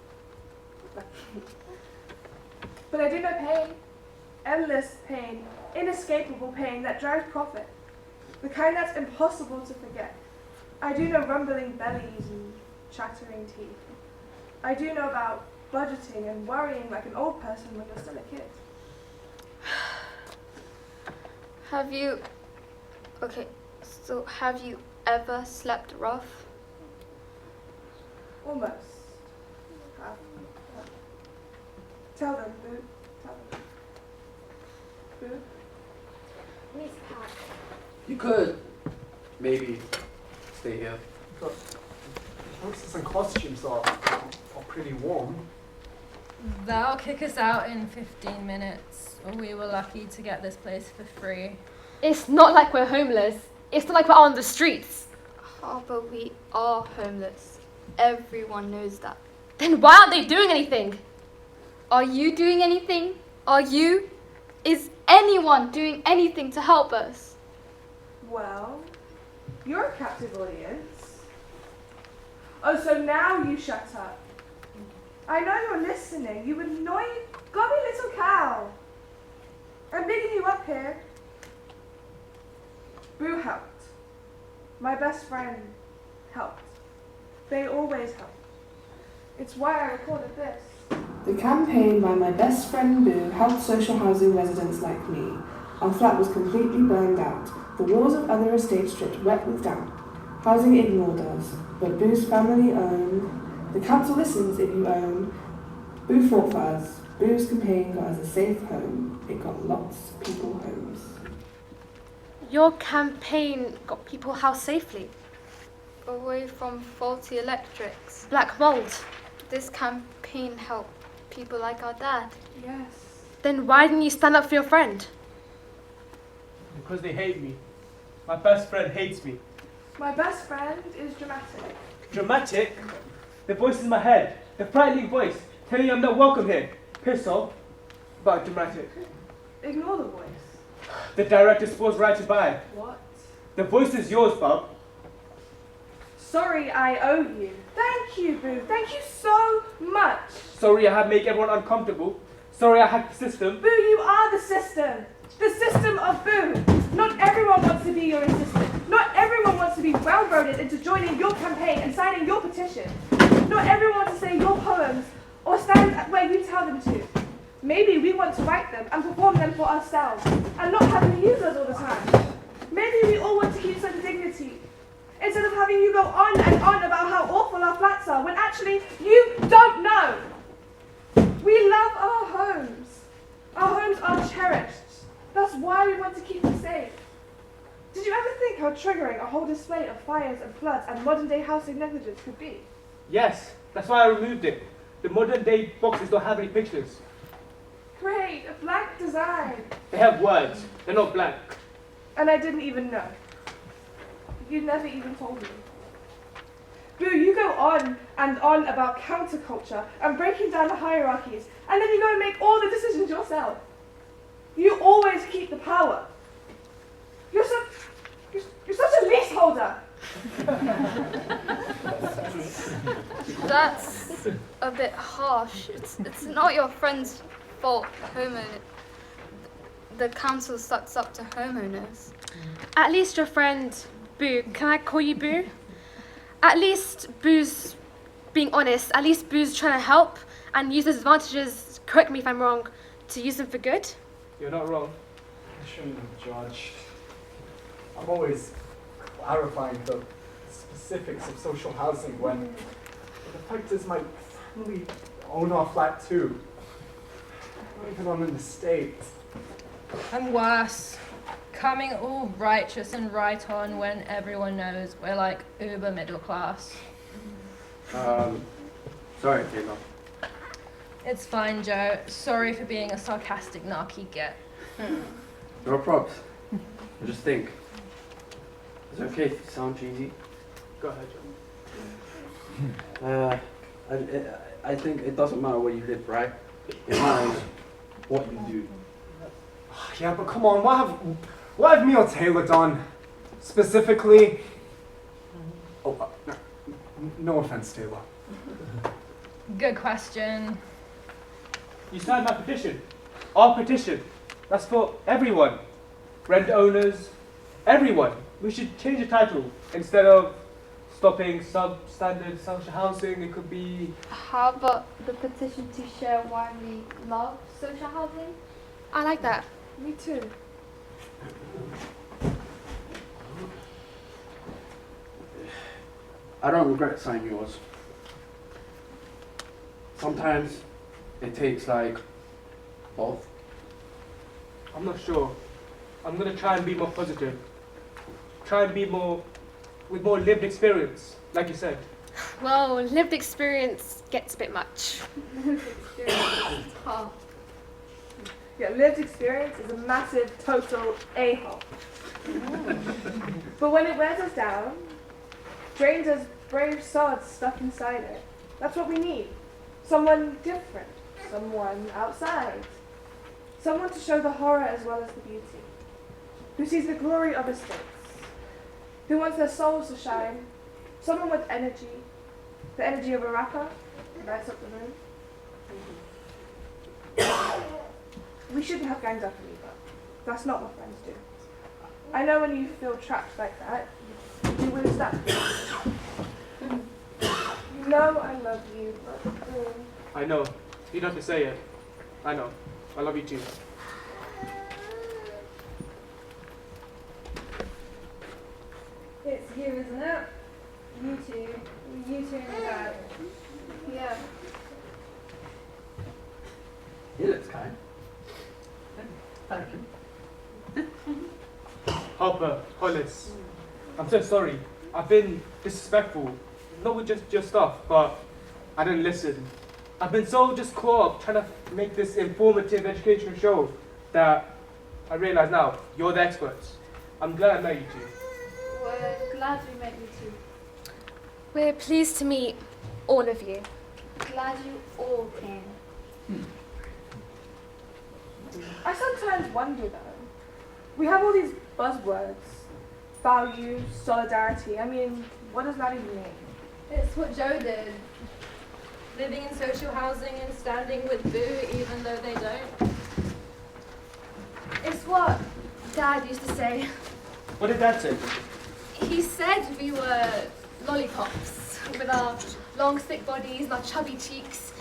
Speaker 5: But I do know pain. Endless pain. Inescapable pain that drives profit. The kind that's impossible to forget. I do know rumbling bellies and chattering teeth. I do know about budgeting and worrying like an old person when you're still a kid.
Speaker 9: Have you ever slept rough?
Speaker 5: Almost. Tell them, Boo. Tell them. Boo?
Speaker 9: Miss Pat.
Speaker 4: You could maybe stay here.
Speaker 3: The horses and costumes are pretty warm.
Speaker 2: They'll kick us out in 15 minutes. We were lucky to get this place for free.
Speaker 9: It's not like we're homeless. It's not like we're on the streets. Oh, but we are homeless. Everyone knows that. Then why aren't they doing anything? Are you doing anything? Is anyone doing anything to help us?
Speaker 5: Well, you're a captive audience. Oh, so now you shut up. I know you're listening, you annoying, gobby little cow. I'm bigging you up here. Boo helped. My best friend helped. They always help. It's why I recorded this.
Speaker 16: The campaign by my best friend Boo helped social housing residents like me. Our flat was completely burned out. The walls of other estates stripped wet with damp. Housing ignored us, but Boo's family owned. The council listens if you own. Boo fought for us. Boo's campaign got us a safe home. It got lots of people homes.
Speaker 9: Your campaign got people housed safely. Away from faulty electrics. Black mold. This campaign helped people like our dad.
Speaker 5: Yes.
Speaker 9: Then why didn't you stand up for your friend?
Speaker 1: Because they hate me. My best friend hates me.
Speaker 5: My best friend is dramatic.
Speaker 1: Dramatic? The voice in my head, the frightening voice, telling you I'm not welcome here. Piss off. But dramatic.
Speaker 5: Ignore the voice.
Speaker 1: The director supposed right to buy.
Speaker 5: What?
Speaker 1: The voice is yours, bub.
Speaker 5: Sorry, I owe you. Thank you, Boo. Thank you so much.
Speaker 1: Sorry I have made everyone uncomfortable. Sorry I hacked the system.
Speaker 5: Boo, you are the system. The system of Boo. Not everyone wants to be your assistant. Not everyone wants to be railroaded into joining your campaign and signing your petition. Not everyone wants to say your poems or stand where you tell them to. Maybe we want to write them and perform them for ourselves and not have them use us all the time. Maybe we all want to keep some dignity instead of having you go on and on about how awful our flats are when actually you don't know. We love our homes. Our homes are cherished. That's why we want to keep them safe. Did you ever think how triggering a whole display of fires and floods and modern day housing negligence could be?
Speaker 1: Yes, that's why I removed it. The modern day boxes don't have any pictures.
Speaker 5: Great, a blank design.
Speaker 1: They have words, they're not blank.
Speaker 5: And I didn't even know. You never even told me. Boo, you go on and on about counterculture and breaking down the hierarchies, and then you go and make all the decisions yourself. You always keep the power. You're such a leaseholder.
Speaker 9: That's a bit harsh. It's not your friend's fault, the council sucks up to homeowners. At least your friend, Boo, can I call you Boo? At least Boo's being honest. At least Boo's trying to help and use his advantages, correct me if I'm wrong, to use them for good.
Speaker 1: You're not wrong.
Speaker 3: I shouldn't judge. I'm always clarifying the specifics of social housing when the fact is my family own our flat too. Not even on an estate.
Speaker 2: And worse, coming all righteous and right on when everyone knows we're like uber middle class.
Speaker 4: Sorry, Taylor.
Speaker 2: It's fine, Joe. Sorry for being a sarcastic narky git.
Speaker 4: No props. Just think. Is it okay if you sound cheesy?
Speaker 1: Go ahead, John.
Speaker 4: I think it doesn't matter where you live, right? It matters what you do.
Speaker 3: Yeah, but come on, what have me or Taylor done? Specifically... Oh, no offense, Taylor.
Speaker 2: Good question.
Speaker 1: You signed my petition. Our petition. That's for everyone. Rent owners, everyone. We should change the title. Instead of stopping substandard social housing, it could be...
Speaker 9: How about the petition to share why we love social housing? I like that.
Speaker 5: Me too.
Speaker 4: I don't regret signing yours. Sometimes it takes like both.
Speaker 1: I'm not sure. I'm going to try and be more positive. Try and be with more lived experience, like you said.
Speaker 9: Well, lived experience gets a bit much.
Speaker 5: Lived experience is hard. Yeah, lived experience is a massive, total a-hole. But when it wears us down, drains us brave sods stuck inside it. That's what we need. someone different, someone outside, someone to show the horror as well as the beauty, who sees the glory of estates, who wants their souls to shine, someone with energy, the energy of a rapper, lights up the room. We shouldn't have gangs after me, but that's not what friends do. I know when you feel trapped like that, you will stop. You know I love you, but...
Speaker 1: I know. You don't have to say it. I know. I love you too.
Speaker 2: It's you, isn't it? You two and your dad. Yeah.
Speaker 4: He looks kind. Thank you.
Speaker 1: Harper, Hollis, I'm so sorry. I've been disrespectful. Not with just your stuff, but I didn't listen. I've been so just caught up trying to make this informative, educational show that I realize now you're the experts. I'm glad I met you two.
Speaker 9: We're glad we met you too.
Speaker 18: We're pleased to meet all of you.
Speaker 9: Glad you all came.
Speaker 5: I sometimes wonder though, we have all these buzzwords, values, solidarity. I mean, what does that even mean?
Speaker 2: It's what Joe did. Living in social housing and standing with Boo even though they don't.
Speaker 9: It's what Dad used to say.
Speaker 1: What did Dad say?
Speaker 9: He said we were lollipops with our long thick bodies and our chubby cheeks.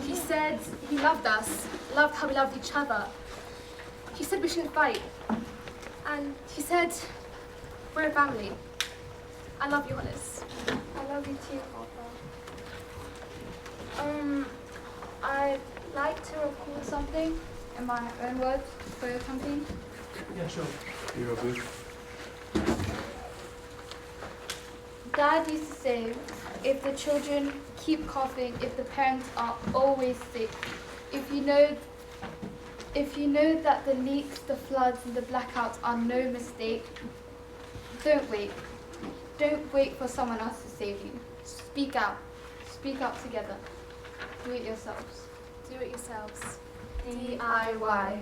Speaker 9: He said he loved us, loved how we loved each other. He said we shouldn't fight. And he said we're a family. I love you, Hollis.
Speaker 18: I love you too, Papa. I'd like to record something in my own words for your company.
Speaker 1: Yeah, sure.
Speaker 4: You're good.
Speaker 18: Dad used to say, if the children keep coughing, if the parents are always sick, if you know that the leaks, the floods, and the blackouts are no mistake, don't wait. Don't wait for someone else to save you. Speak out. Speak out together. Do it yourselves.
Speaker 9: Do it yourselves.
Speaker 18: DIY.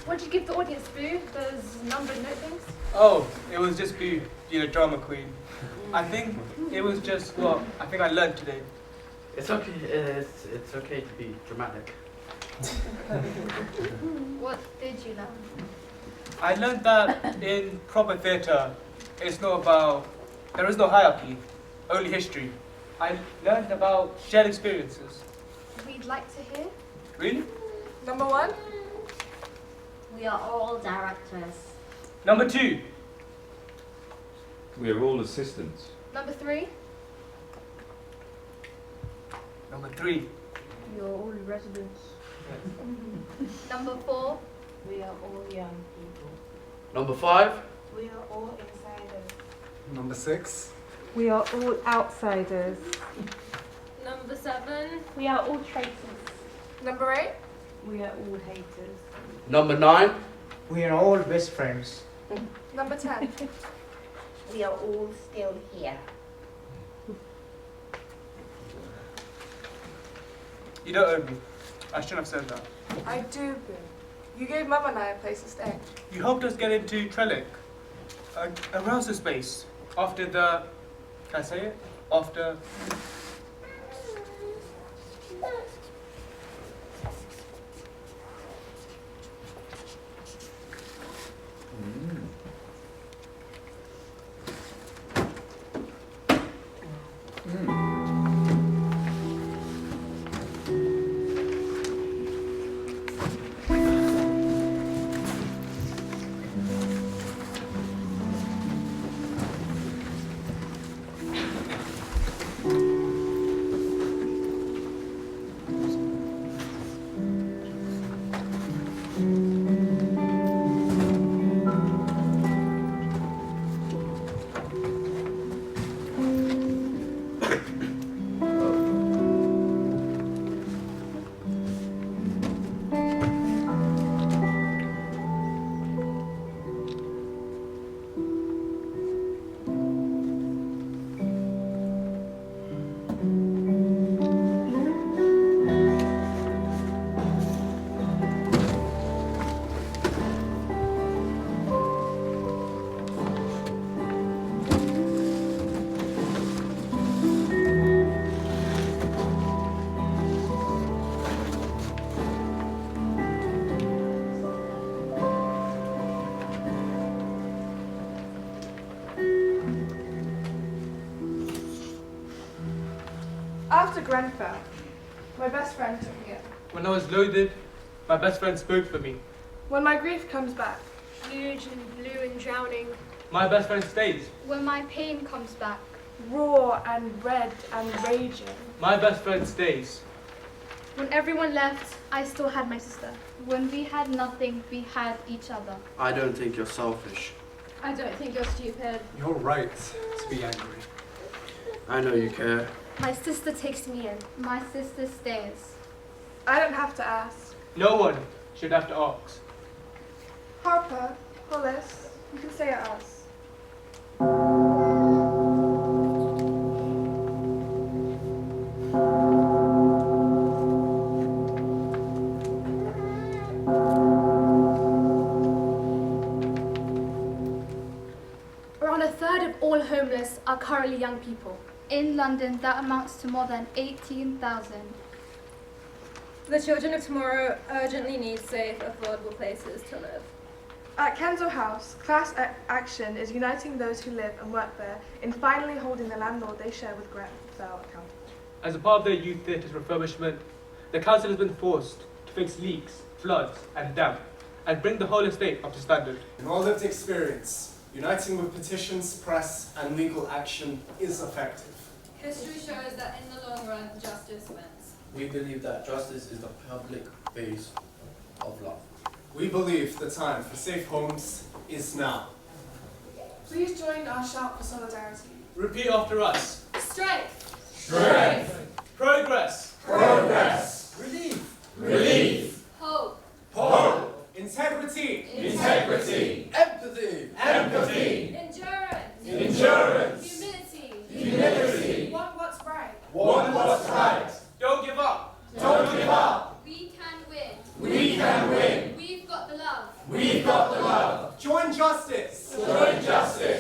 Speaker 9: What did you give the audience, Boo? Those numbered note things?
Speaker 1: Oh, it was just Boo, drama queen. I think it was just what I think I learned today.
Speaker 4: It's okay. It's okay to be dramatic.
Speaker 18: What did you learn?
Speaker 1: I learned that in proper theatre, it's not about, there is no hierarchy, only history. I learned about shared experiences.
Speaker 9: We'd like to hear.
Speaker 1: Really?
Speaker 5: Number 1?
Speaker 13: We are all directors.
Speaker 1: Number 2?
Speaker 6: We are all assistants.
Speaker 9: Number 3?
Speaker 1: Number 3?
Speaker 10: You're all residents.
Speaker 9: Number 4?
Speaker 13: We are all young people.
Speaker 4: Number 5?
Speaker 13: We are all insiders.
Speaker 3: Number 6?
Speaker 16: We are all outsiders.
Speaker 2: Number 7?
Speaker 10: We are all traitors.
Speaker 5: Number 8?
Speaker 13: We are all haters.
Speaker 4: Number 9?
Speaker 19: We are all best friends.
Speaker 5: Number 10?
Speaker 13: We are all still here.
Speaker 1: You don't owe me. I shouldn't have said that.
Speaker 5: I do, Boo. You gave Mum and I a place to stay.
Speaker 1: You helped us get into Trellick, a rouser space, after the, can I say it? After...
Speaker 5: Grenfell. My best friend took me in.
Speaker 1: When I was loaded, my best friend spoke for me.
Speaker 5: When my grief comes back.
Speaker 9: Huge and blue and drowning.
Speaker 1: My best friend stays.
Speaker 9: When my pain comes back.
Speaker 5: Raw and red and raging.
Speaker 1: My best friend stays.
Speaker 9: When everyone left, I still had my sister. When we had nothing, we had each other.
Speaker 4: I don't think you're selfish.
Speaker 2: I don't think you're stupid.
Speaker 3: You're right to be angry.
Speaker 4: I know you care.
Speaker 9: My sister takes me in. My sister stays.
Speaker 5: I don't have to ask.
Speaker 1: No one should have to ask.
Speaker 5: Harper, Hollis, you can stay at us.
Speaker 9: Around a third of all homeless are currently young people. In London, that amounts to more than 18,000.
Speaker 2: The children of tomorrow urgently need safe, affordable places to live.
Speaker 5: At Kensal House, class action is uniting those who live and work there in finally holding the landlord they share with Grenfell accountable.
Speaker 1: As a part of their youth theatre's refurbishment, the council has been forced to fix leaks, floods, and damp, and bring the whole estate up to standard.
Speaker 3: In all lived experience, uniting with petitions, press, and legal action is effective.
Speaker 2: History shows that in the long run, justice wins.
Speaker 4: We believe that justice is the public face of love.
Speaker 3: We believe the time for safe homes is now.
Speaker 5: Please join our shout for solidarity.
Speaker 1: Repeat after us.
Speaker 2: Strength.
Speaker 1: Strength. Progress.
Speaker 3: Progress.
Speaker 1: Relief.
Speaker 3: Relief.
Speaker 2: Hope.
Speaker 3: Hope. Integrity.
Speaker 2: Integrity.
Speaker 4: Empathy.
Speaker 3: Empathy.
Speaker 2: Endurance.
Speaker 3: Endurance.
Speaker 2: Humility.
Speaker 3: Humility.
Speaker 5: Want what's right.
Speaker 3: Want what's right.
Speaker 1: Don't give up.
Speaker 3: Don't give up.
Speaker 2: We can win.
Speaker 3: We can win.
Speaker 2: We've got the love.
Speaker 3: We've got the love. Join justice. Join justice.